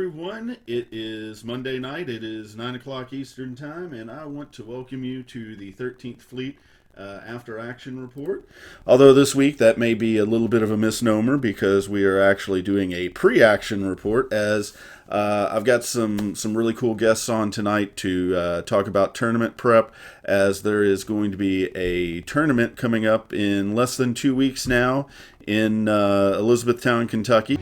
everyone. It is Monday night. It is 9 o'clock Eastern Time, and I want to welcome you to the 13th Fleet After Action Report. Although this week that may be a little bit of a misnomer because we are actually doing a pre action report, as I've got some really cool guests on tonight to talk about tournament prep, as there is going to be a tournament coming up in less than 2 weeks now in Elizabethtown, Kentucky.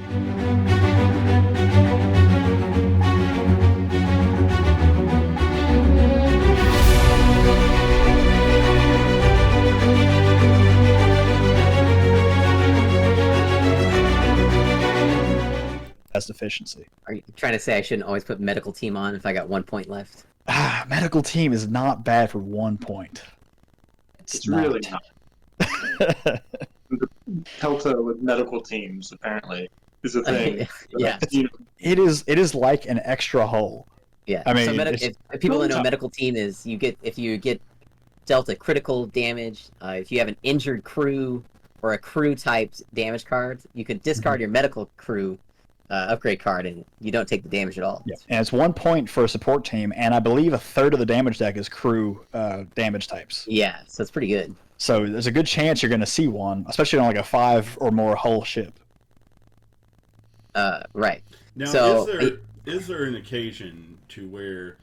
Best efficiency. Are you trying to say I shouldn't always put medical team on if I got 1 point left? Medical team is not bad for 1 point. It's really not. The Delta with medical teams apparently is a thing. Yeah. It is like an extra hull. Yeah. I mean, so if people don't know, tough. medical team is if you get dealt a critical damage, if you have an injured crew or a crew typed damage card, you could discard your medical crew upgrade card and you don't take the damage at all. Yeah, and it's 1 point for a support team, and I believe a third of the damage deck is crew damage types. Yeah, so it's pretty good. So there's a good chance you're going to see one, especially on like a 5 or more hull ship. Right. Now, So, is there an occasion to where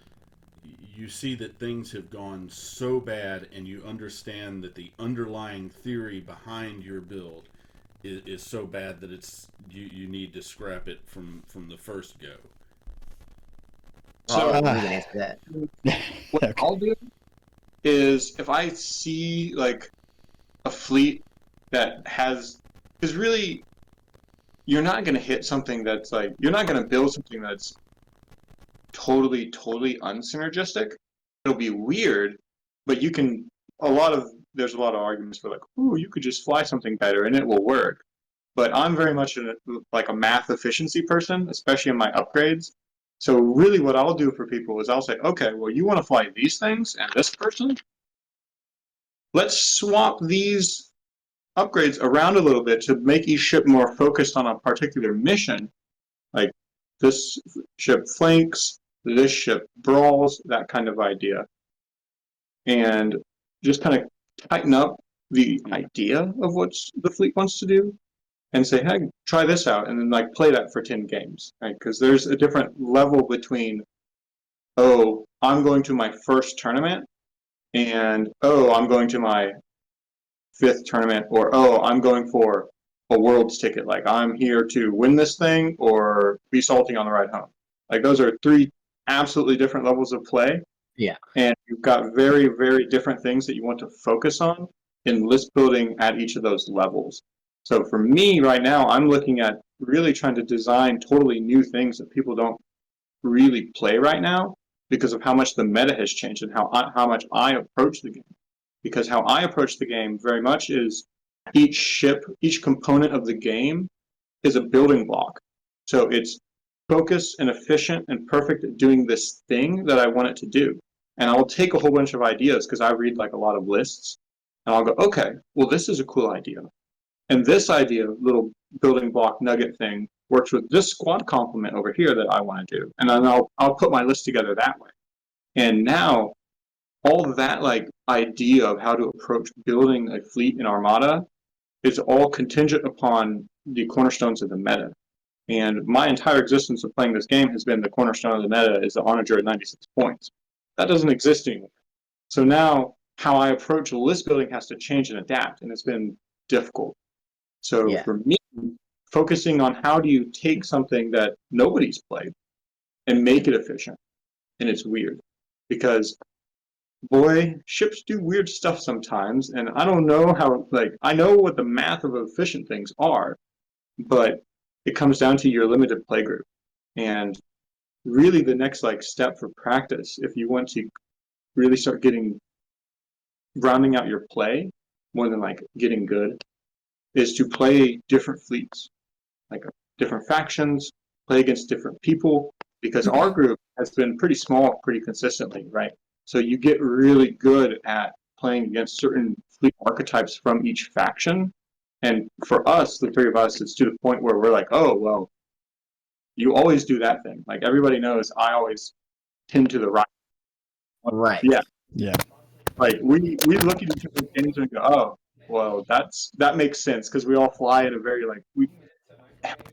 you see that things have gone so bad and you understand that the underlying theory behind your build is so bad that you need to scrap it from the first go? So, So- you can answer that. What Okay. I'll do is if I see like a fleet that has, because really you're not going to hit something that's like, you're not going to build something that's totally unsynergistic. It'll be weird, but you can, there's a lot of arguments for like, ooh, you could just fly something better and it will work. But I'm very much like a math efficiency person, especially in my upgrades. So really what I'll do for people is I'll say, okay, well, you want to fly these things and this person? Let's swap these upgrades around a little bit to make each ship more focused on a particular mission. Like this ship flanks, this ship brawls, that kind of idea. And just kind of tighten up the idea of what the fleet wants to do and say, hey, try this out, and then like play that for 10 games, right? Because there's a different level between, oh, I'm going to my first tournament, and oh, I'm going to my 5th tournament, or oh, I'm going for a world's ticket. Like I'm here to win this thing or be salty on the ride home. Like those are 3 absolutely different levels of play. Yeah. And you've got very, very different things that you want to focus on in list building at each of those levels. So for me right now, I'm looking at really trying to design totally new things that people don't really play right now because of how much the meta has changed and how much I approach the game. Because how I approach the game very much is each ship, each component of the game is a building block. So it's focused and efficient and perfect at doing this thing that I want it to do. And I'll take a whole bunch of ideas because I read like a lot of lists and I'll go, okay, well, this is a cool idea. And this idea, little building block nugget thing, works with this squad complement over here that I want to do. And then I'll put my list together that way. And now all of that like idea of how to approach building a fleet in Armada is all contingent upon the cornerstones of the meta. And my entire existence of playing this game has been the cornerstone of the meta is the Onager at 96 points. That doesn't exist anymore. So now how I approach list building has to change and adapt, and it's been difficult. So Yeah. for me, focusing on how do you take something that nobody's played and make it efficient. And it's weird because boy, ships do weird stuff sometimes, and I don't know how, like, I know what the math of efficient things are, but it comes down to your limited play group. And really the next like step for practice, if you want to really start rounding out your play more than like getting good, is to play different fleets, like different factions, play against different people, because our group has been pretty small pretty consistently, right? So you get really good at playing against certain fleet archetypes from each faction. And for us, the 3 of us, it's to the point where we're like, oh, well, you always do that thing. Like everybody knows, I always tend to the right. Right. Yeah. Yeah. Like we look at each other's games and go, oh, well, that makes sense because we all fly in a very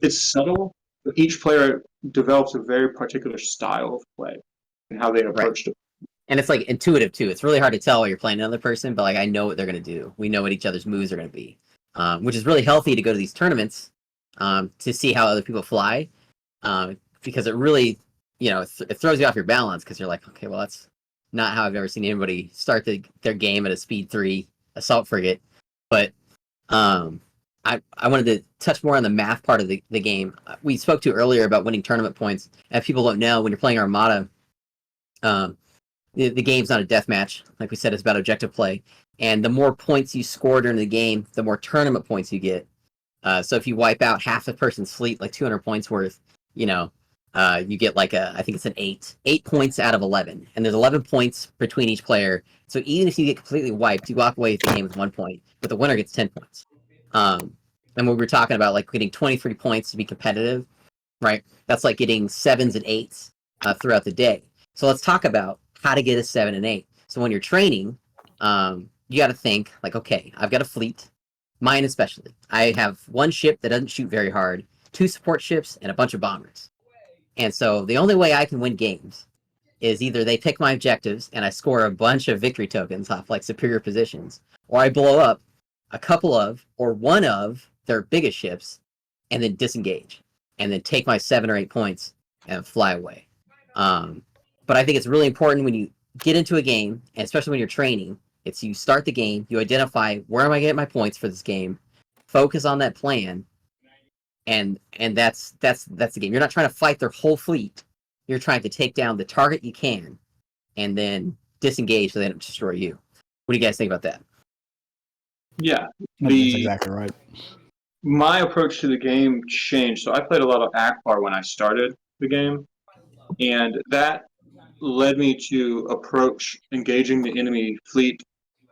it's subtle, but each player develops a very particular style of play and how they approach it. And it's like intuitive too. It's really hard to tell while you're playing another person, but like I know what they're gonna do. We know what each other's moves are gonna be, which is really healthy to go to these tournaments to see how other people fly, because it really, it throws you off your balance because you're like, okay, well that's not how I've ever seen anybody start their game at a speed 3 assault frigate. But I wanted to touch more on the math part of the game. We spoke to earlier about winning tournament points. And if people don't know, when you're playing Armada, the game's not a death match. Like we said, it's about objective play. And the more points you score during the game, the more tournament points you get. So if you wipe out half the person's fleet, like 200 points worth, you get like I think it's an 8 points out of 11. And there's 11 points between each player. So even if you get completely wiped, you walk away with the game with 1 point, but the winner gets 10 points. And when we were talking about like getting 23 points to be competitive, right? That's like getting 7s and 8s throughout the day. So let's talk about how to get a 7 and 8. So when you're training, you got to think like, okay, I've got a fleet, mine especially. I have 1 ship that doesn't shoot very hard, 2 support ships, and a bunch of bombers. And so the only way I can win games is either they pick my objectives and I score a bunch of victory tokens off like superior positions, or I blow up a couple of or one of their biggest ships and then disengage and then take my 7 or 8 points and fly away. But I think it's really important when you get into a game, and especially when you're training, it's you start the game, you identify where am I getting my points for this game, focus on that plan, and that's the game. You're not trying to fight their whole fleet. You're trying to take down the target you can and then disengage so they don't destroy you. What do you guys think about that? Yeah. That's exactly right. My approach to the game changed. So I played a lot of Akbar when I started the game, and that led me to approach engaging the enemy fleet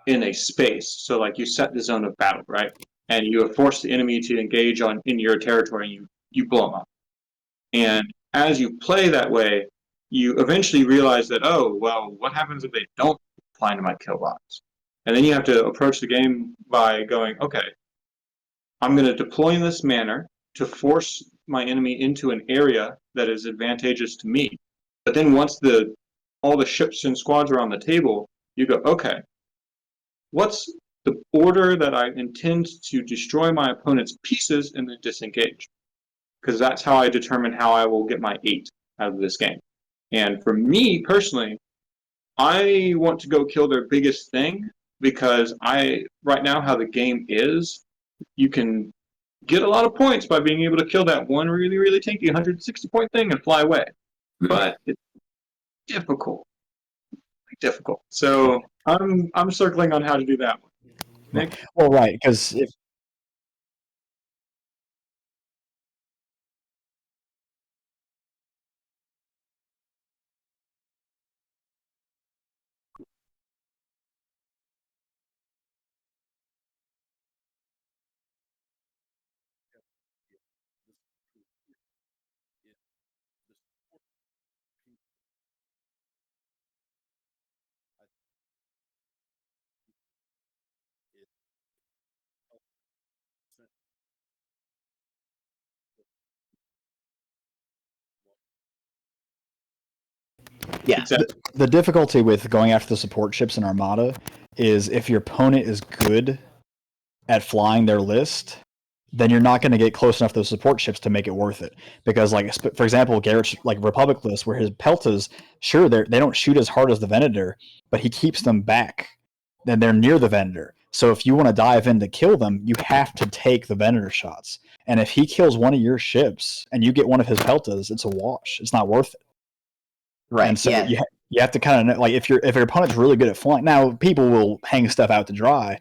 in a space. So like you set the zone of battle, right? And you force the enemy to engage in your territory, and you blow them up. And as you play that way, you eventually realize that, oh, well, what happens if they don't fly into my kill box? And then you have to approach the game by going, okay, I'm going to deploy in this manner to force my enemy into an area that is advantageous to me. But then once all the ships and squads are on the table, you go, okay, what's the order that I intend to destroy my opponent's pieces and then disengage? Because that's how I determine how I will get my 8 out of this game. And for me personally, I want to go kill their biggest thing because right now how the game is, you can get a lot of points by being able to kill that one really, really tanky 160 point thing and fly away. But it's difficult. So I'm circling on how to do that one. Nick? Well, right, because if Yeah. Exactly. the difficulty with going after the support ships in Armada is if your opponent is good at flying their list, then you're not going to get close enough to those support ships to make it worth it. Because, like, for example, Garrett's like Republic list, where his Peltas, sure, they don't shoot as hard as the Venator, but he keeps them back. Then they're near the Venator. So if you want to dive in to kill them, you have to take the Venator shots. And if he kills one of your ships and you get one of his Peltas, it's a wash. It's not worth it. Right. And so yeah. you have to kind of know, like, if your opponent's really good at flying. Now, people will hang stuff out to dry.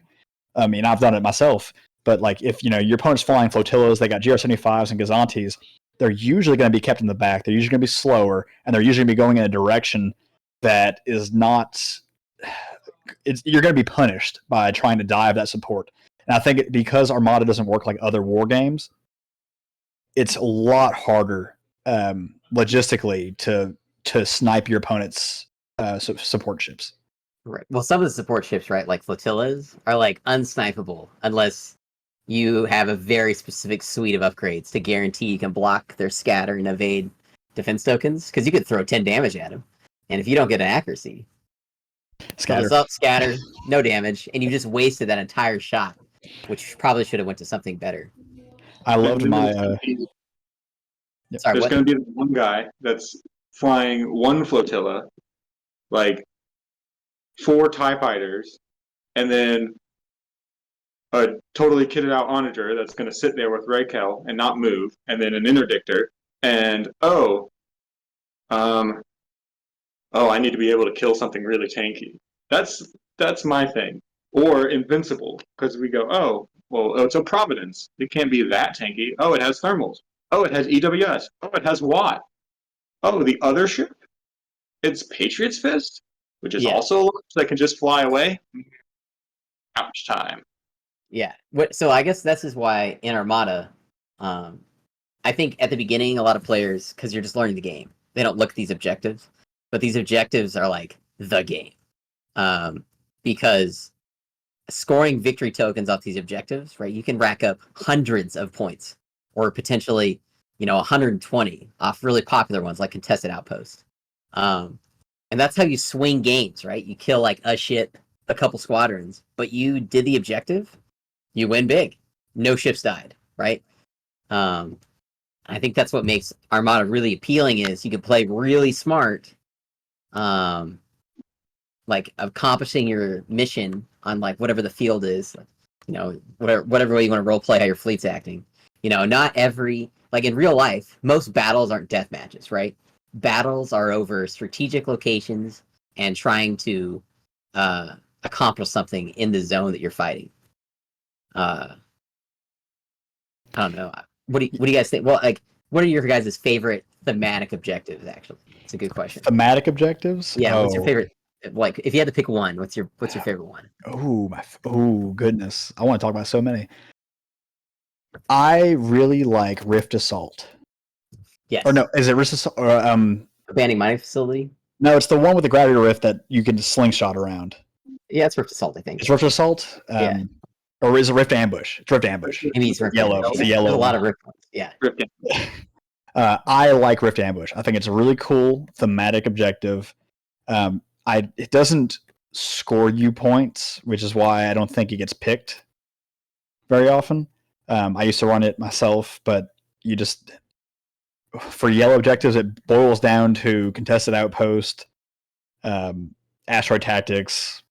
I mean, I've done it myself. But like, if your opponent's flying flotillas, they got GR-75s and Gazantes, they're usually going to be kept in the back. They're usually going to be slower, and they're usually going to be going in a direction that is not. You're going to be punished by trying to dive that support. And I think because Armada doesn't work like other war games, it's a lot harder logistically to snipe your opponent's support ships. Right. Well, some of the support ships, right, like flotillas, are like unsnipeable unless you have a very specific suite of upgrades to guarantee you can block their scatter and evade defense tokens. Because you could throw 10 damage at them, and if you don't get an accuracy, Scatter. up, scatter, no damage, and you just wasted that entire shot, which probably should have went to something better. I loved And then my. Sorry, There's what? going to be one guy that's flying one flotilla, like 4 TIE fighters, and then a totally kitted out onager that's going to sit there with Raquel and not move, and then an interdictor, and I need to be able to kill something really tanky. That's my thing. Or invincible, because we go, oh, well, it's a Providence. It can't be that tanky. Oh, it has thermals. Oh, it has EWS. Oh, it has Watt. Oh, the other ship? It's Patriot's Fist, which is also a launch that can just fly away. Ouch time. Yeah. So I guess this is why in Armada, I think at the beginning, a lot of players, because you're just learning the game, they don't look at these objectives, but these objectives are like the game. Because scoring victory tokens off these objectives, right, you can rack up hundreds of points or potentially, 120 off really popular ones like Contested Outpost. And that's how you swing games, right? You kill like a ship, a couple squadrons, but you did the objective, you win big. No ships died, right? I think that's what makes Armada really appealing is you can play really smart, like accomplishing your mission on like whatever the field is, whatever way you want to role play how your fleet's acting. Not every, like in real life, most battles aren't death matches, right? Battles are over strategic locations and trying to accomplish something in the zone that you're fighting. I don't know. What do you guys think? Well, like, what are your guys' favorite thematic objectives? Actually, it's a good question. Thematic objectives. Yeah, what's your favorite? Like, if you had to pick one, what's your favorite one? Oh goodness! I want to talk about so many. I really like Rift Assault. Yes. Or no, is it Rift Assault? Or Abandoning Mining Facility. No, it's the one with the gravity rift that you can slingshot around. Yeah, it's Rift Assault, I think. It's Rift Assault. Yeah. Or is it Rift Ambush? It's Rift Ambush. Maybe it's Rift Yellow. Ambush. It's the yellow There's a lot one. of Rift ones. Yeah. I like Rift Ambush. I think it's a really cool thematic objective. It doesn't score you points, which is why I don't think it gets picked very often. I used to run it myself, but you just for yellow objectives, it boils down to Contested Outpost, asteroid tactics,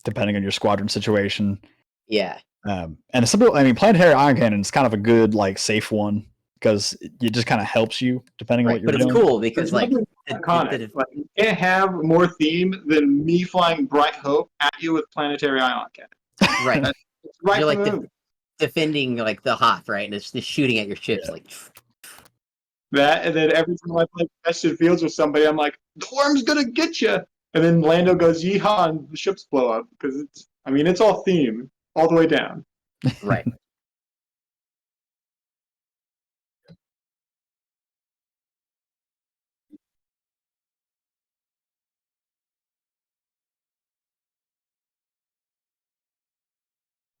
depending on your squadron situation. Yeah. And it's simple. I mean, Planetary Ion Cannon is kind of a good, like, safe one because it just kind of helps you depending on what you're but doing. it's cool because, like, iconic. Like, you can't have more theme than me flying Bright Hope at you with Planetary Ion Cannon. right. It's right You're from like the movie. defending like the Hoth, right? And it's just shooting at your ships, like. That, and then every time I play contested fields with somebody, I'm like, the worm's gonna get you. And then Lando goes, yeehaw, and the ships blow up because it's all theme all the way down. Right.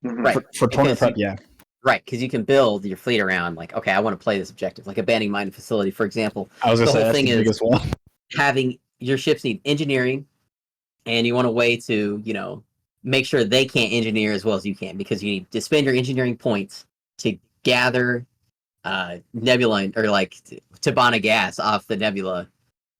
Right. For tournament prep, yeah. Right, because you can build your fleet around, like, okay, I want to play this objective, like abandoning mining facility, for example. I was going to say, that's thing the biggest one. Having your ships need engineering, and you want a way to, make sure they can't engineer as well as you can, because you need to spend your engineering points to gather nebula or like Tabana gas off the nebula,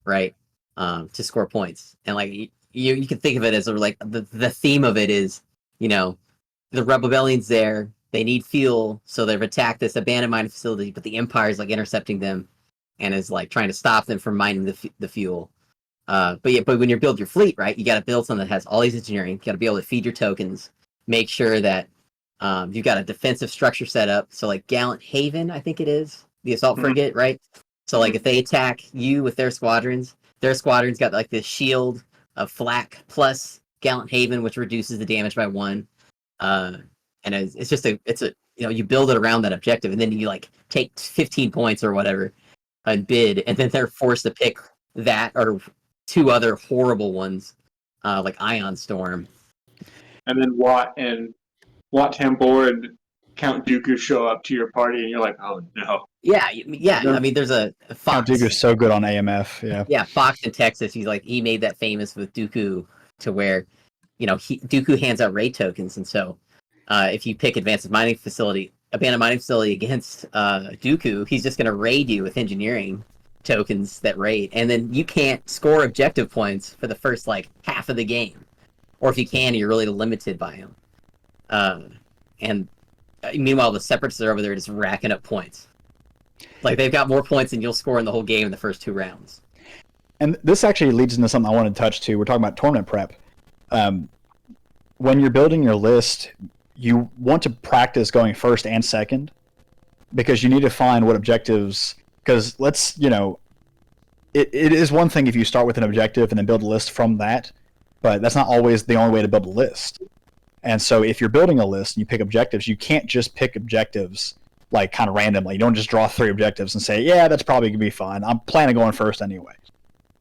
right? To score points, and like you can think of it as like the theme of it is, the rebellion's there. They need fuel, so they've attacked this abandoned mining facility, but the Empire's like intercepting them and is like trying to stop them from mining the fuel. But when you build your fleet, right, you got to build something that has all these engineering. You got to be able to feed your tokens, make sure that you've got a defensive structure set up. So like Gallant Haven, I think it is the assault frigate, right? So like if they attack you with their squadrons got like this shield of flak plus Gallant Haven, which reduces the damage by 1. And it's just you build it around that objective, and then you like take 15 points or whatever and bid, and then they're forced to pick that or two other horrible ones, like Ion Storm. And then Watt Tambor and Count Dooku show up to your party, and you're like, oh no. Yeah. I mean, there's a Count Fox. Dooku's so good on AMF. Yeah. Yeah, Fox in Texas. He made that famous with Dooku to where, Dooku hands out raid tokens, and so if you pick abandoned mining facility against Dooku, he's just going to raid you with engineering tokens that raid, and then you can't score objective points for the first half of the game, or if you can, you're really limited by him. And meanwhile, the Separatists are over there just racking up points. They've got more points than you'll score in the whole game in the first 2 rounds. And this actually leads into something I want to touch to. We're talking about tournament prep. When you're building your list, you want to practice going first and second, because you need to find what objectives. Because it is one thing if you start with an objective and then build a list from that, but that's not always the only way to build a list. And so if you're building a list and you pick objectives, you can't just pick objectives kind of randomly. You don't just draw 3 objectives and say, yeah, that's probably going to be fine. I'm planning on going first anyway.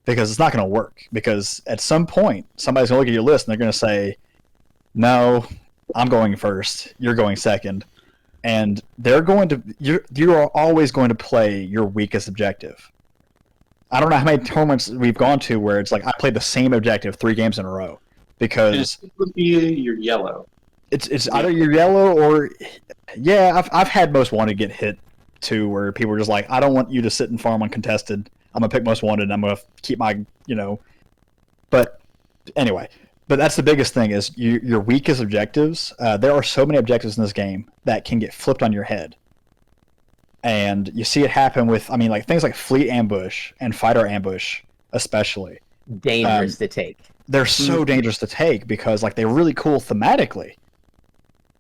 Because it's not going to work. Because at some point, somebody's going to look at your list and they're going to say, no, I'm going first. You're going second. And you're always going to play your weakest objective. I don't know how many tournaments we've gone to where it's I played the same objective 3 games in a row. Because it would be your yellow. It's either your yellow or I've had most wanted get hit too, where people are just like, I don't want you to sit and farm uncontested. I'm gonna pick most wanted. And I'm gonna keep my But anyway, that's the biggest thing is your weakest objectives. There are so many objectives in this game that can get flipped on your head, and you see it happen with things like fleet ambush and fighter ambush, especially Dangerous to take. They're so dangerous to take because they're really cool thematically.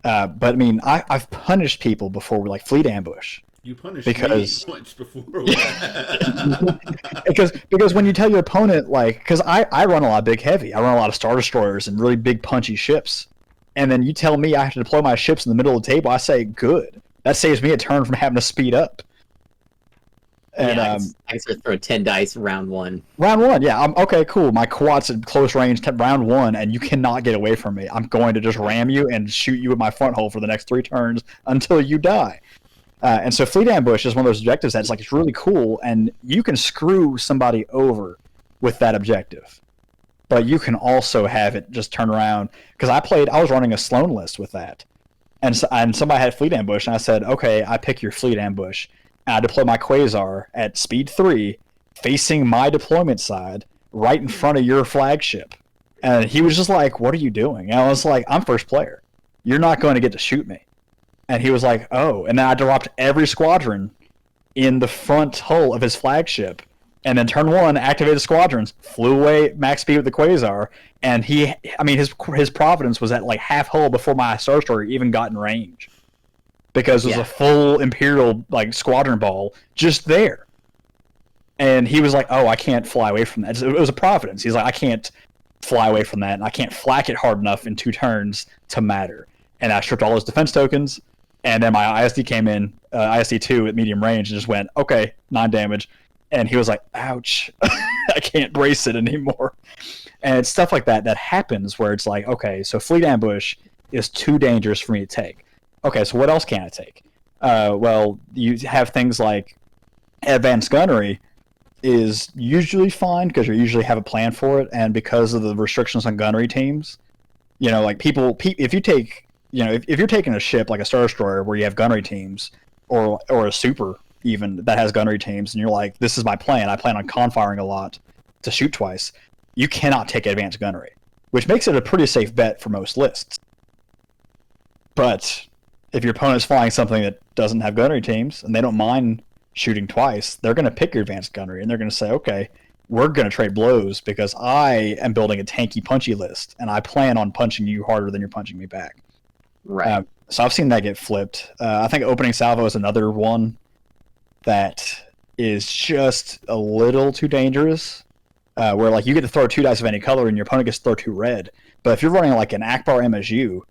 But I've punished people before with fleet ambush. You punished because me once before. because when you tell your opponent because I run a lot of big heavy, I run a lot of Star Destroyers and really big punchy ships, and then you tell me I have to deploy my ships in the middle of the table, I say good. That saves me a turn from having to speed up. And I can start throwing 10 dice round 1. Round 1, yeah. Okay, cool. My quad's at close range, round 1, and you cannot get away from me. I'm going to just ram you and shoot you with my front hull for the next 3 turns until you die. And so Fleet Ambush is one of those objectives that's it's really cool, and you can screw somebody over with that objective. But you can also have it just turn around. Because I was running a Sloan list with that. And somebody had Fleet Ambush, and I said, okay, I pick your Fleet Ambush. And I deploy my Quasar at speed 3, facing my deployment side, right in front of your flagship. And he was just like, what are you doing? And I was like, I'm first player. You're not going to get to shoot me. And he was like, oh. And then I dropped every squadron in the front hull of his flagship. And then turn 1, activated squadrons, flew away max speed with the Quasar. And his Providence was at half hull before my Star Destroyer even got in range. Because it was a full Imperial squadron ball just there. And he was like, oh, I can't fly away from that. It was a Providence. He's like, I can't fly away from that, and I can't flak it hard enough in 2 turns to matter. And I stripped all his defense tokens, and then my ISD came in, ISD-2 at medium range, and just went, okay, 9 damage. And he was like, ouch, I can't brace it anymore. And it's stuff like that happens where it's like, okay, so Fleet Ambush is too dangerous for me to take. Okay, so what else can I take? Well, you have things like Advanced Gunnery is usually fine because you usually have a plan for it, and because of the restrictions on gunnery teams, people, if you take, if you're taking a ship like a Star Destroyer where you have gunnery teams, or a super even that has gunnery teams, and you're like, this is my plan. I plan on confiring a lot to shoot twice. You cannot take Advanced Gunnery, which makes it a pretty safe bet for most lists. But if your opponent's flying something that doesn't have gunnery teams and they don't mind shooting twice, they're going to pick your Advanced Gunnery, and they're going to say, okay, we're going to trade blows because I am building a tanky punchy list and I plan on punching you harder than you're punching me back. Right. So I've seen that get flipped. I think Opening Salvo is another one that is just a little too dangerous, where you get to throw 2 dice of any color and your opponent gets to throw 2 red. But if you're running an Akbar MSU,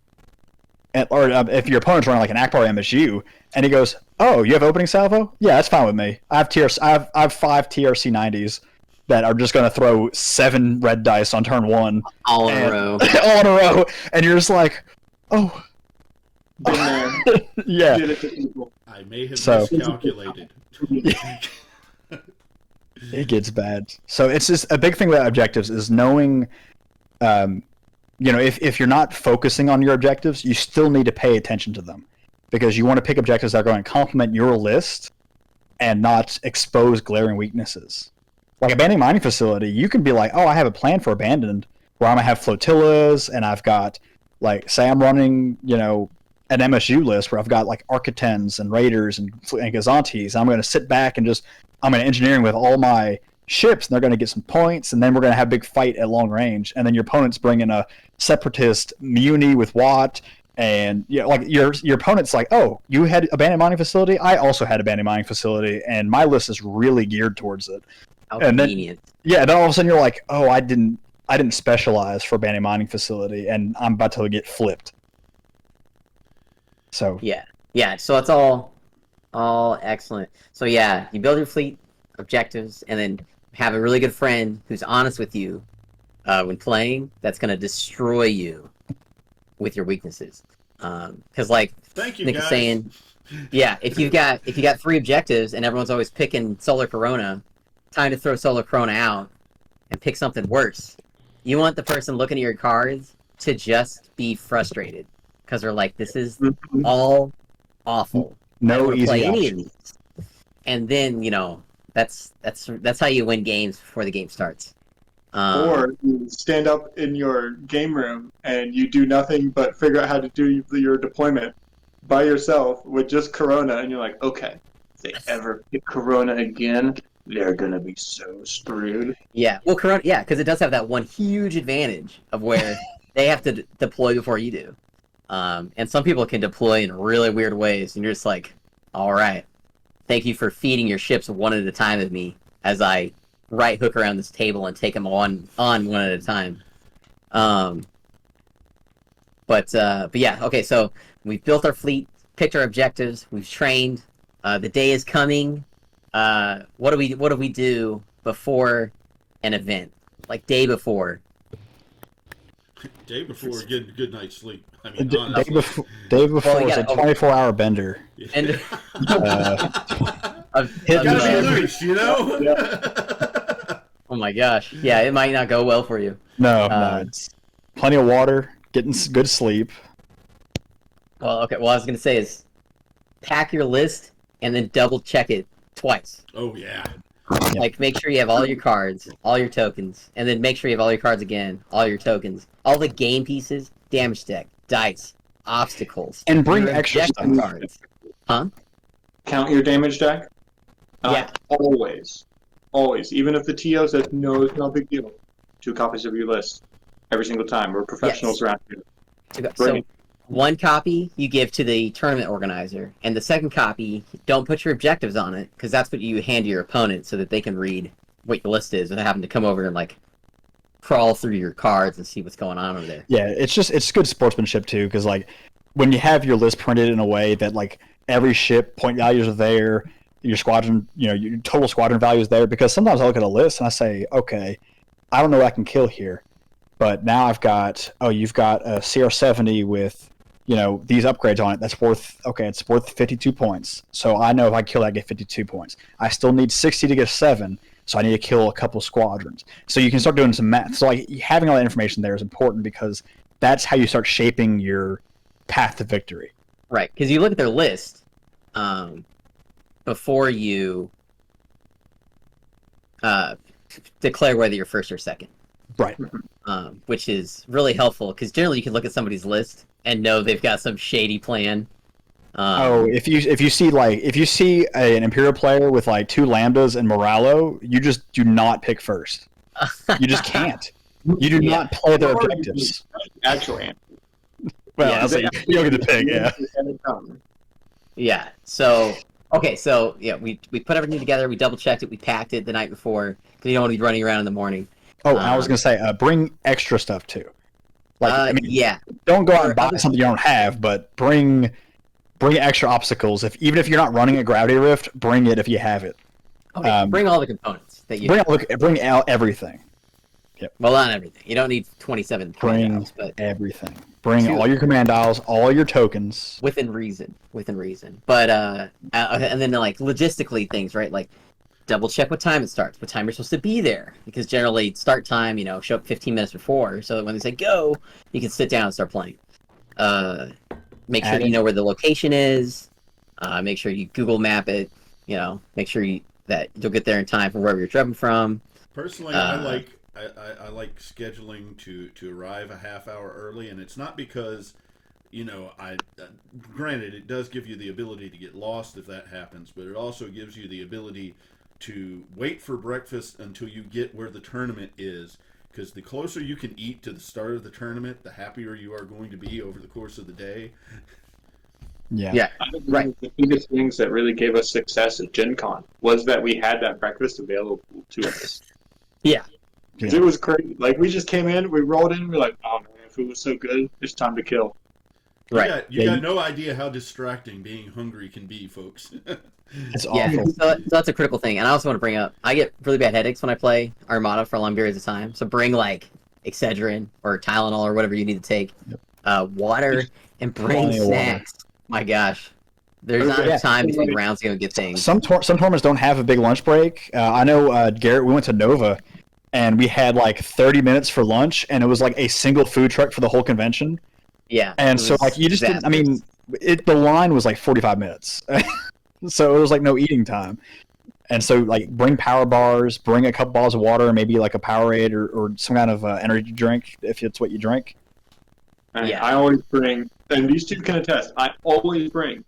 or if your opponent's running like an Akbar MSU, and he goes, "Oh, you have opening salvo? Yeah, that's fine with me. I have 5 TRC 90s that are just going to throw 7 red dice on turn 1 all in a row. all in a row," and you're just like, "Oh, Been there. yeah." Did it to people. I may have So- miscalculated. It gets bad. So it's just a big thing about objectives is knowing, if you're not focusing on your objectives, you still need to pay attention to them because you want to pick objectives that are going to complement your list and not expose glaring weaknesses. Like Abandoned Mining Facility, you can be like, oh, I have a plan for Abandoned where I'm going to have flotillas and I've got, like, say I'm running, an MSU list where I've got like Architens and Raiders and Gazantes. I'm going to sit back and I'm going to engineering with all my ships, and they're going to get some points, and then we're going to have a big fight at long range. And then your opponent's bringing a Separatist Muni with Watt, and like your opponent's like, oh, you had Abandoned Mining Facility? I also had Abandoned Mining Facility, and my list is really geared towards it. How And then- convenient. Yeah, and then all of a sudden you're like, oh, I didn't specialize for Abandoned Mining Facility, and I'm about to get flipped. So Yeah, so it's all excellent. So yeah, you build your fleet objectives, and then have a really good friend who's honest with you when playing. That's gonna destroy you with your weaknesses. Because like Thank you, Nick guys. is saying, yeah, if you got 3 objectives and everyone's always picking Solar Corona, time to throw Solar Corona out and pick something worse. You want the person looking at your cards to just be frustrated because they're like, this is all awful. I don't no want to easy play any of option. these. And then that's how you win games before the game starts. Or you stand up in your game room and you do nothing but figure out how to do your deployment by yourself with just Corona, and you're like, okay, if they ever pick Corona again, they're gonna be so screwed. Yeah, well, Corona, yeah, because it does have that one huge advantage of where they have to deploy before you do. And some people can deploy in really weird ways, and you're just like, all right, thank you for feeding your ships one at a time of me as I right hook around this table and take them on one at a time. But yeah, okay, so we've built our fleet, picked our objectives, we've trained. The day is coming. What do we do before an event? Like day before. Day before getting a good night's sleep. I mean, Day honestly. before you is a gotta- 24-hour bender. And Hit Gotta Uh, be loose, oh my gosh, yeah, it might not go well for you. No, Uh, it's plenty of water, getting good sleep. Well, okay. Well, I was gonna say is pack your list and then double check it twice. Oh yeah. Yeah. Like make sure you have all your cards, all your tokens, and then make sure you have all your cards again, all your tokens, all the game pieces, damage deck, dice, obstacles, And bring your extra objective stuff. cards. Count your damage deck. Yeah. Always. Even if the TO says, no, it's not a big deal. 2 copies of your list. Every single time. We're professionals around here. So Bring one copy you give to the tournament organizer, and the second copy, don't put your objectives on it, because that's what you hand to your opponent so that they can read what your list is without having to come over and like crawl through your cards and see what's going on over there. Yeah, it's good sportsmanship too, because like when you have your list printed in a way that like every ship point values are there, your squadron, your total squadron value is there. Because sometimes I look at a list and I say, okay, I don't know what I can kill here, but now you've got a CR70 with these upgrades on it. That's it's worth 52 points. So I know if I kill that, I get 52 points. I still need 60 to get 7. So I need to kill a couple squadrons. So you can start doing some math. So like having all that information there is important because that's how you start shaping your path to victory. Right, because you look at their list before you declare whether you're first or second. Right. Which is really helpful because generally you can look at somebody's list and know they've got some shady plan. If you see an Imperial player with like 2 Lambdas and Moralo, you just do not pick first. You just can't. You do not play their objectives. Actual answer. Well, Yeah, so you don't get to pick. Yeah. Yeah. So okay. So yeah, we put everything together. We double checked it. We packed it the night before because you don't want to be running around in the morning. Oh, and I was gonna say, bring extra stuff too. Like, I mean, Yeah. don't go out and Or, buy something you don't have, but bring extra obstacles. Even if you're not running a gravity rift, bring it if you have it. Okay, bring all the components that you Bring out everything. Well, not everything. You don't need 27 command Bring dials, but everything. Bring Two. all your command dials, all your tokens. within reason. But and then like logistically things, right? Like double check what time it starts, what time you're supposed to be there, because generally start time, show up 15 minutes before, so that when they say go, you can sit down and start playing. Make sure you know where the location is. Make sure you Google map it. Make sure that you'll get there in time from wherever you're driving from. Personally, I like scheduling to arrive a half hour early, and it's not because, granted, it does give you the ability to get lost if that happens, but it also gives you the ability to wait for breakfast until you get where the tournament is, because the closer you can eat to the start of the tournament, the happier you are going to be over the course of the day. Yeah. I think one of the biggest things that really gave us success at Gen Con was that we had that breakfast available to us. Yeah. It was crazy. Like, we just came in, we rolled in, we're like, oh man, food was so good, it's time to kill. Right. You got no idea how distracting being hungry can be, folks. It's Yeah, awful. so that's a critical thing. And I also want to bring up, I get really bad headaches when I play Armada for long periods of time. So bring like Excedrin or Tylenol or whatever you need to take, water, and bring Plenty of water. snacks. My gosh, there's not enough time between rounds to go get things. Some tournaments don't have a big lunch break. I know Garrett. We went to Nova, and we had like 30 minutes for lunch, and it was like a single food truck for the whole convention. Yeah, And so like you just didn't. I mean, the line was like 45 minutes, so it was like no eating time. And so like bring power bars, bring a couple bottles of water, maybe like a Powerade or some kind of energy drink if it's what you drink. And Yeah. I always bring, and these two can attest, I always bring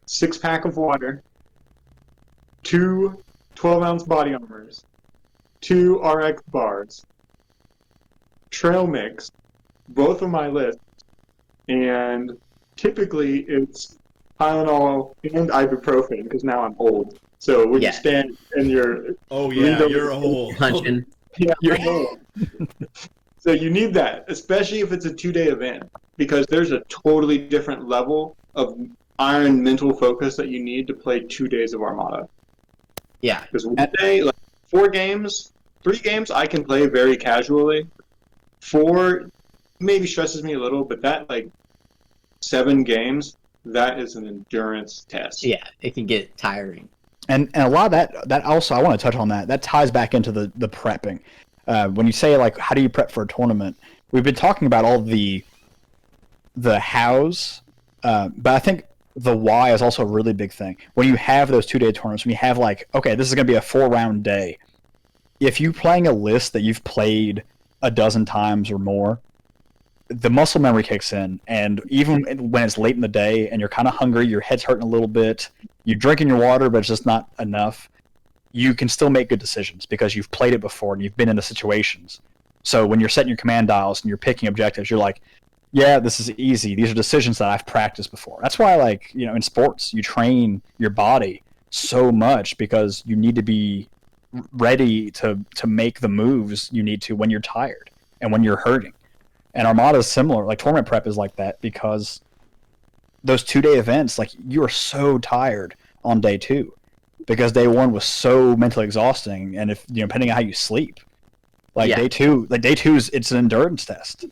6-pack of water, 2 12-ounce body armors, 2 RX bars, trail mix, both of my lists, and typically it's Tylenol and ibuprofen because now I'm old. So when you stand and you're You're old. punching. yeah, I'm old. So you need that, especially if it's a 2-day event, because there's a totally different level of iron mental focus that you need to play 2 days of Armada. Yeah, Because one day, like 4 games, 3 games, I can play very casually. 4 maybe stresses me a little, but that like 7 games, that is an endurance test. yeah, it can get tiring. And a lot of that also, I want to touch on that ties back into the prepping. When you say like how do you prep for a tournament, we've been talking about all the hows, but I think the why is also a really big thing. When you have those 2-day tournaments, when you have like, okay, this is going to be a 4-round day, if you're playing a list that you've played a dozen times or more, the muscle memory kicks in, and even when it's late in the day and you're kind of hungry, your head's hurting a little bit, you're drinking your water but it's just not enough, you can still make good decisions because you've played it before and you've been in the situations. So when you're setting your command dials and you're picking objectives, you're like, yeah, this is easy. These are decisions that I've practiced before. That's why, like, in sports, you train your body so much because you need to be ready to make the moves you need to when you're tired and when you're hurting. And Armada is similar. Like, tournament prep is like that because those 2-day events, like, you are so tired on day 2 because day 1 was so mentally exhausting. And if, depending on how you sleep, like day two is, it's an endurance test.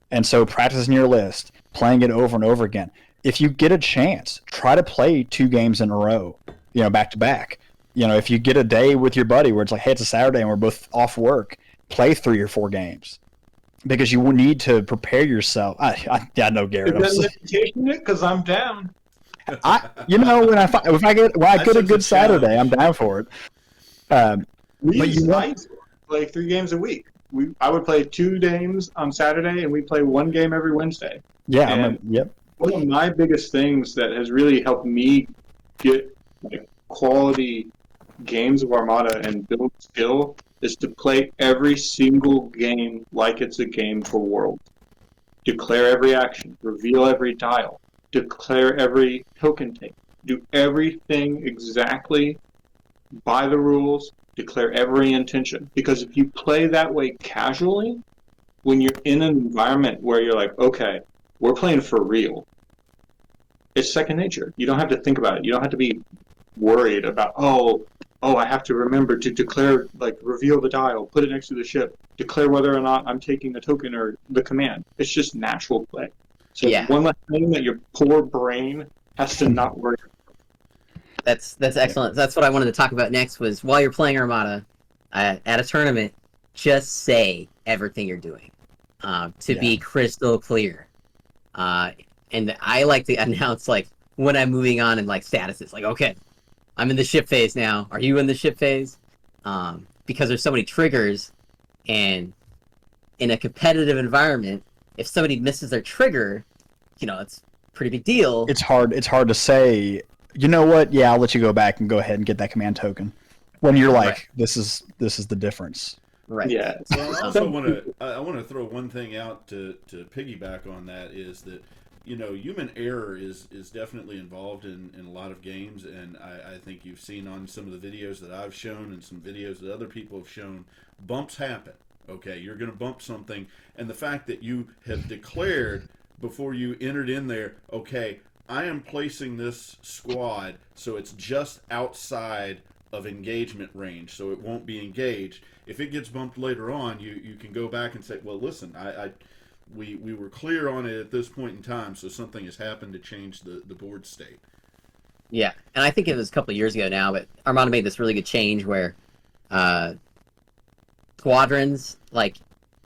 And so practicing your list, playing it over and over again. If you get a chance, try to play 2 games in a row, back to back. If you get a day with your buddy where it's like, hey, it's a Saturday and we're both off work, play 3 or 4 games. Because you will need to prepare yourself. I know Garrett. Is that limitation, Nick? Because I'm down. When I get a good Saturday, I'm down for it. I play 3 games a week. I would play 2 games on Saturday, and we play 1 game every Wednesday. Yeah, yep. One of my biggest things that has really helped me get quality games of Armada and build skill is to play every single game like it's a game for World. Declare every action, reveal every dial, declare every token take, do everything exactly by the rules, declare every intention. Because if you play that way casually, when you're in an environment where you're like, okay, we're playing for real, it's second nature. You don't have to think about it. You don't have to be worried about, I have to remember to declare, like, reveal the dial, put it next to the ship, declare whether or not I'm taking a token or the command. It's just natural play. So Yeah. one less thing that your poor brain has to not worry. That's excellent. That's what I wanted to talk about next. Was while you're playing Armada at a tournament, just say everything you're doing to be crystal clear. And I like to announce like when I'm moving on and like statuses. Like, okay, I'm in the ship phase now. Are you in the ship phase? Because there's so many triggers, and in a competitive environment, if somebody misses their trigger, it's a pretty big deal. It's hard to say, you know what? Yeah, I'll let you go back and go ahead and get that command token. When you're like, Right. this is the difference. Right. Yeah. Well, I also want to throw one thing out to piggyback on that is that human error is definitely involved in a lot of games, and I think you've seen on some of the videos that I've shown and some videos that other people have shown, bumps happen. Okay, you're going to bump something, and the fact that you have declared before you entered in there, okay, I am placing this squad so it's just outside of engagement range, so it won't be engaged. If it gets bumped later on, you can go back and say, well, listen, we were clear on it at this point in time, so something has happened to change the board state. Yeah, and I think it was a couple of years ago now, but Armada made this really good change where squadrons, like,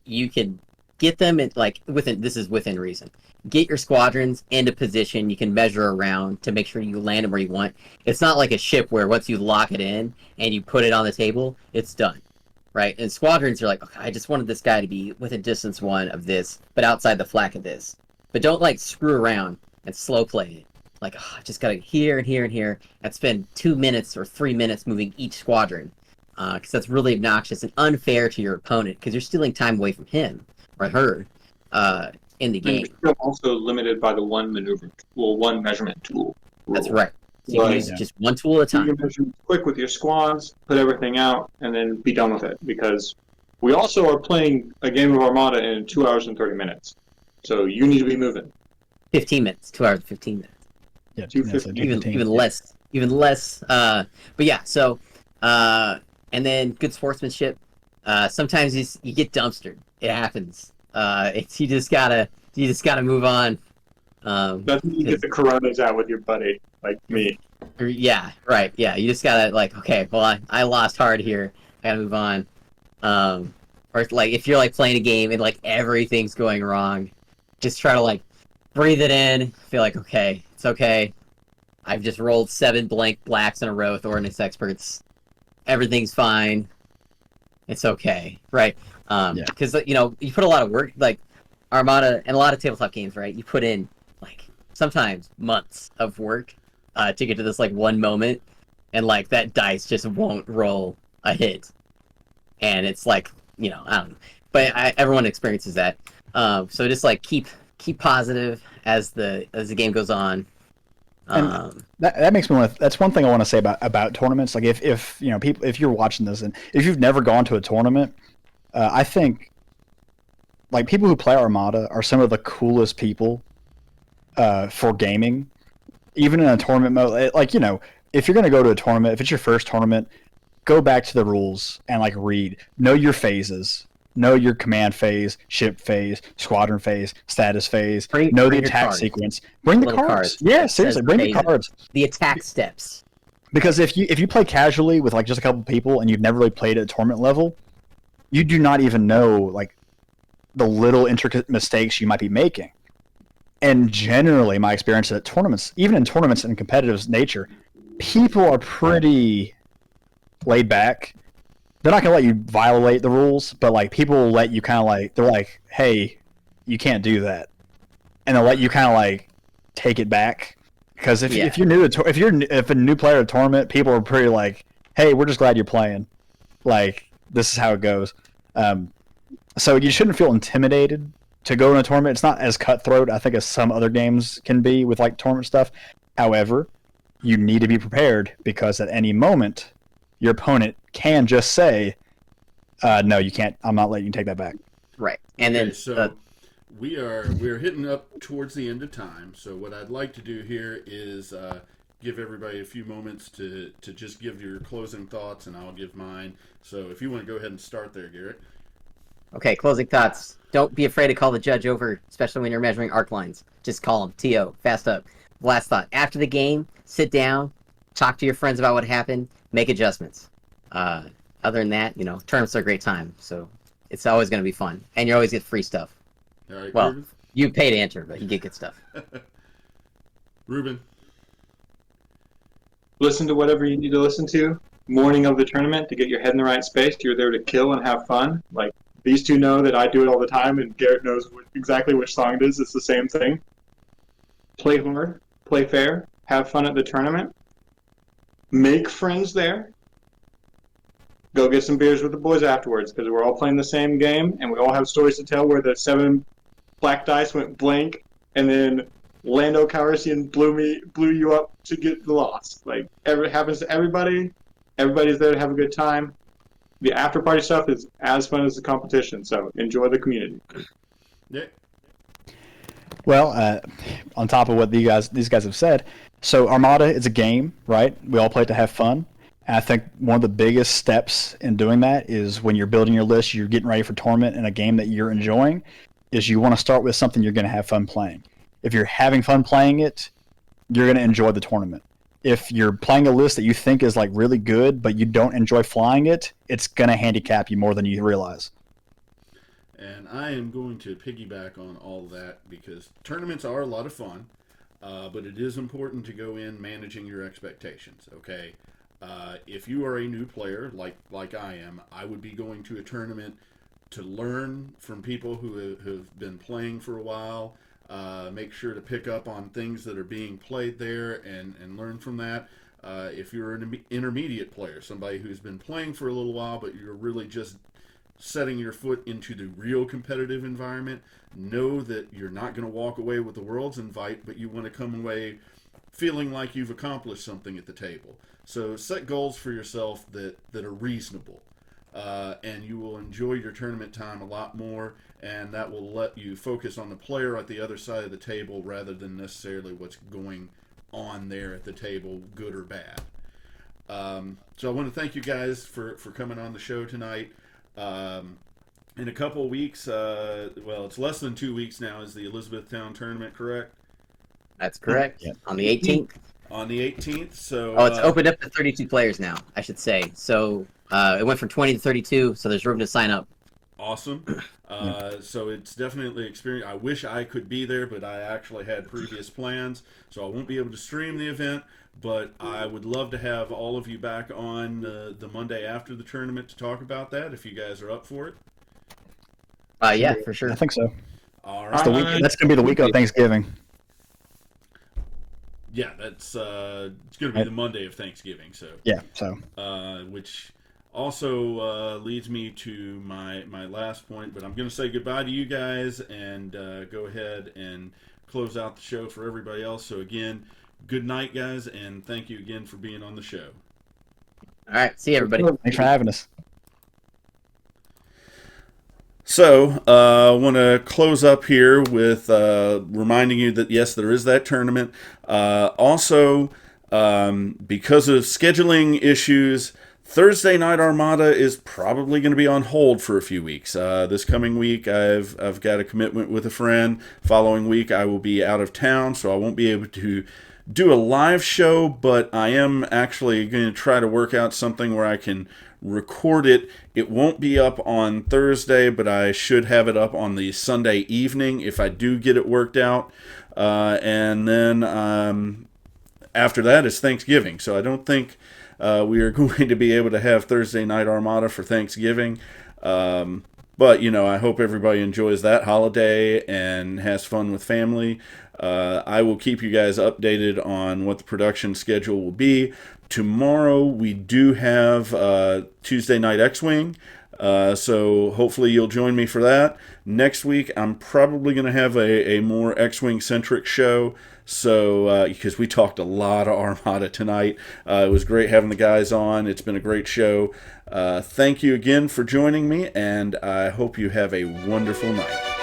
you can get them in, like, this is within reason. Get your squadrons into position. You can measure around to make sure you land them where you want. It's not like a ship where once you lock it in and you put it on the table, it's done, right? And squadrons are like, okay, I just wanted this guy to be within distance 1 of this, but outside the flak of this. But don't, like, screw around and slow play it. Like, I just gotta here and here and here, and spend 2 minutes or 3 minutes moving each squadron, because that's really obnoxious and unfair to your opponent, because you're stealing time away from him or her in the game. You're also limited by the one measurement tool. That's right. So you can use just one tool at a You time. can measure quick with your squads, put everything out, and then be done with it. Because we also are playing a game of Armada in 2 hours and 30 minutes. So you need to be moving. 15 minutes, 2 hours and 15 minutes. Yeah, 215. Even less. But yeah, so and then good sportsmanship. Sometimes you get dumpstered. It happens. You just gotta move on. That's when you get the Coronas out with your buddy, like me. Yeah, right. Yeah, you just gotta like, okay, well, I lost hard here. I gotta move on. Or like if you're like playing a game and like everything's going wrong, just try to like breathe it in. Feel like, okay, it's okay. I've just rolled 7 blank blacks in a row with Ordnance Experts. Everything's fine. It's okay, right? Because you put a lot of work, like Armada and a lot of tabletop games, right? You put in like sometimes months of work to get to this like one moment, and like that dice just won't roll a hit, and it's like I don't know, but everyone experiences that. So just like keep positive as the game goes on. And that makes me want to. That's one thing I want to say about tournaments. Like if people, if you're watching this and if you've never gone to a tournament, I think like people who play Armada are some of the coolest people for gaming, even in a tournament mode. Like if you're going to go to a tournament, if it's your first tournament, go back to the rules and like read, know your phases. Know your command phase, ship phase, squadron phase, status phase. Know the attack sequence. Bring the cards. Yeah, seriously, bring the cards. The attack steps. Because if you play casually with like just a couple people and you've never really played at tournament level, you do not even know like the little intricate mistakes you might be making. And generally, my experience at tournaments, even in tournaments in competitive nature, people are pretty laid back. They're not going to let you violate the rules, but like people will let you kind of like, they're like, hey, you can't do that. And they'll let you kind of like take it back. Because if you're new to if a new player at a tournament, people are pretty like, hey, we're just glad you're playing. Like, this is how it goes. So you shouldn't feel intimidated to go in a tournament. It's not as cutthroat, I think, as some other games can be with like tournament stuff. However, you need to be prepared because at any moment, your opponent can just say, no, you can't. I'm not letting you take that back. Right. And Okay, then so we're hitting up towards the end of time. So what I'd like to do here is give everybody a few moments to just give your closing thoughts, and I'll give mine. So if you want to go ahead and start there, Garrett. okay, closing thoughts. Don't be afraid to call the judge over, especially when you're measuring arc lines. Just call him. TO, fast up. Last thought. After the game, sit down, talk to your friends about what happened, make adjustments. Other than that, tournaments are a great time. So it's always going to be fun. And you always get free stuff. All right, Well, Ruben. you pay to enter, but you get good stuff. Ruben. Listen to whatever you need to listen to. Morning of the tournament to get your head in the right space. You're there to kill and have fun. Like these two know that I do it all the time, and Garrett knows exactly which song it is. It's the same thing. Play hard, play fair, have fun at the tournament. Make friends there. Go get some beers with the boys afterwards because we're all playing the same game and we all have stories to tell where the 7 black dice went blank and then Lando Calrissian blew you up to get the loss. Like it happens to everybody. Everybody's there to have a good time. The after party stuff is as fun as the competition, so enjoy the community. Yeah. Well, on top of what these guys have said, so Armada is a game, right? We all play it to have fun. And I think one of the biggest steps in doing that is when you're building your list, you're getting ready for tournament in a game that you're enjoying, is you want to start with something you're going to have fun playing. If you're having fun playing it, you're going to enjoy the tournament. If you're playing a list that you think is like really good, but you don't enjoy flying it, it's going to handicap you more than you realize. And I am going to piggyback on all of that because tournaments are a lot of fun, but it is important to go in managing your expectations, okay? If you are a new player, like I am, I would be going to a tournament to learn from people who have been playing for a while, make sure to pick up on things that are being played there and learn from that. If you're an intermediate player, somebody who's been playing for a little while, but you're really just setting your foot into the real competitive environment, know that you're not going to walk away with the world's invite, but you want to come away feeling like you've accomplished something at the table. So set goals for yourself that are reasonable, and you will enjoy your tournament time a lot more, and that will let you focus on the player at the other side of the table rather than necessarily what's going on there at the table, good or bad. So I want to thank you guys for coming on the show tonight. In a couple of weeks, well, it's less than 2 weeks now, is the Elizabethtown tournament, correct? That's correct. Yep. On the 18th. On the 18th, so... Oh, it's opened up to 32 players now, I should say. So it went from 20 to 32, so there's room to sign up. Awesome. So it's definitely experience. I wish I could be there, but I actually had previous plans, so I won't be able to stream the event. But I would love to have all of you back on the Monday after the tournament to talk about that, if you guys are up for it. Yeah, for sure. I think so. All That's right. that's going to be the week of Thanksgiving. Yeah, that's it's going to be the Monday of Thanksgiving. So Yeah, so. which also leads me to my last point, but I'm going to say goodbye to you guys and go ahead and close out the show for everybody else. So again, good night, guys, and thank you again for being on the show. All right, see you, everybody. Thanks for having us. So, I want to close up here with reminding you that, yes, there is that tournament. Also, because of scheduling issues, Thursday Night Armada is probably going to be on hold for a few weeks. This coming week, I've got a commitment with a friend. Following week, I will be out of town, so I won't be able to do a live show, but I am actually going to try to work out something where I can record it. It won't be up on Thursday, but I should have it up on the Sunday evening if I do get it worked out. And then after that is Thanksgiving, so I don't think we are going to be able to have Thursday Night Armada for Thanksgiving. But, I hope everybody enjoys that holiday and has fun with family. I will keep you guys updated on what the production schedule will be. Tomorrow we do have Tuesday Night X-Wing. So hopefully you'll join me for that. Next week, I'm probably going to have a more X-Wing centric show. So, because we talked a lot of Armada tonight, it was great having the guys on. It's been a great show. Thank you again for joining me, and I hope you have a wonderful night.